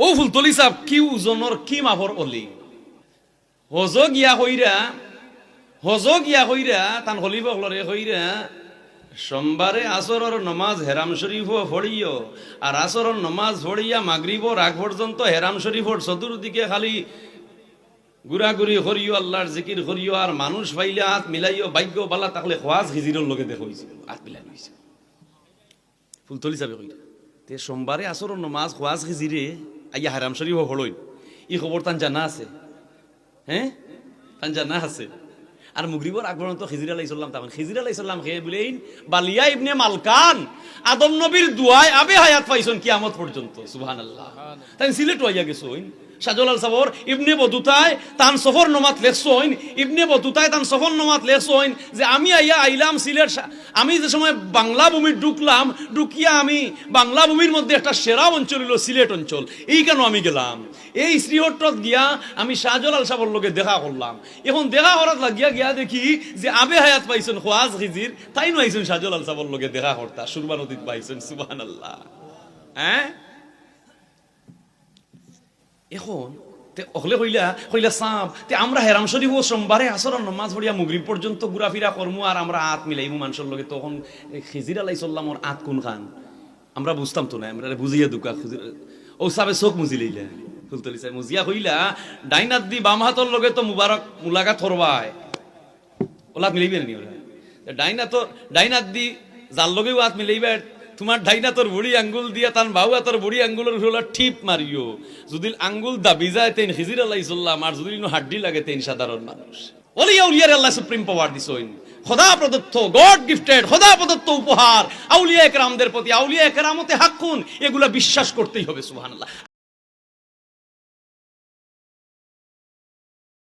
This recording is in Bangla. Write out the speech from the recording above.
ও ফুলতলি সাহেব কি ওজনের কি মাফর অলি হজ গিয়া হইরা তান হলিব হলরে হইরা সোমবারে আসরের নমাজ হেরাম শরীফও পড়িও আর আসরের নমাজ পড়িয়া মাগরিবর আগ পর্যন্ত হেরাম শরীফর চতুর্দিকে খালি ঘুরাঘুরি করিও আল্লাহর জিকির করিও আর মানুষ পাইলে হাত মিলাইও ভাগ্য বালা তাহলে খোয়াজ খিজিরর লগে দেখো হইছে হাত মিলাই হইছে ফুলতলি যাবে কইরা তে সোমবারে আসরের নমাজ খোয়াজ খিজিরে আইয়া হেরাম শরীফও পড়ইন ই খবর তান জানা আছে হ্যাঁ তান জানা আছে আর মুগরিবর আগ পর্যন্ত খিজির আলাইহিস সালাম তখন খিজির আলাইহিস সালাম খেয়ে বলেন বালিয়া ইবনে মালকান আদম নবীর দুয়ায় আবে হায়াত পাইছেন কিয়ামত পর্যন্ত সুবহানাল্লাহ তাই সিলেট হইয়া গেছইন শাহজালাল সাবর ইবনে বতুতায় তান সফর নমাত লেখছইন ইবনে বতুতায় তান সফর নমাত লেখছইন যে আমি আইলাম সিলেট আমি যে সময় বাংলা ভূমি ঢুকলাম ঢুকিয়া আমি বাংলা ভূমির মধ্যে একটা সেরা অঞ্চল হলো সিলেট অঞ্চল এই কেন আমি গেলাম এই শ্রীহট্টত গিয়া আমি শাহজালাল সাবর লগে দেখা করলাম এখন দেখা করার লাগিয়া গিয়া দেখি যে আবে হায়াত পাইছেন খোয়াজ খিজির তাই নাইছেন শাহজালাল সাবর লগে দেখা করতা সুরমা নদীত পাইছেন সুবহানাল্লাহ হ্যাঁ এখন অকলে কইলা সাপ তে আমরা হেরাম শরীফ ও সোমবারে আসরের নামাজ পড়িয়া মাগরিব পর্যন্ত ঘুরাফিরা করমু আর আমরা হাত মিলাইমু মানুষের লগে তখন খিজির আলাইহিস সালামর হাত কোন খান আমরা বুঝতাম তো না আমরা বুঝিয়া দুকা খিজির ও সাবে চোখ মুজি লইলা ফুলতলি চাই মুজিয়া কইলা ডাইন হাত দি বাম হাতর লগে তো মুবারক মুলাকাত করবায় ওলা মিলাইবে নি ওরা ডাইন হাত দি যার লগেও হাত মিলাইবে তোমার ডাইনা তোর বুড়ি আঙ্গুল দিয়া তান বাহুয়া তোর বুড়ি আঙ্গুলের হলো টিপ মারিও যদি আঙ্গুল দাবি যায় তেন খিজির আলাইহিস সালাম আর যদি হাড্ডি লাগে তেন সাধারণ মানুষ ওলিয়া উলিয়ার আল্লাহ সুপ্রিম পাওয়ার দিছেন খোদা প্রদত্ত গড গিফটেড খোদা প্রদত্ত উপহার আউলিয়া একরামদের প্রতি আউলিয়া একরামতে হাক্কুন এগুলা বিশ্বাস করতেই হবে সুবহানাল্লাহ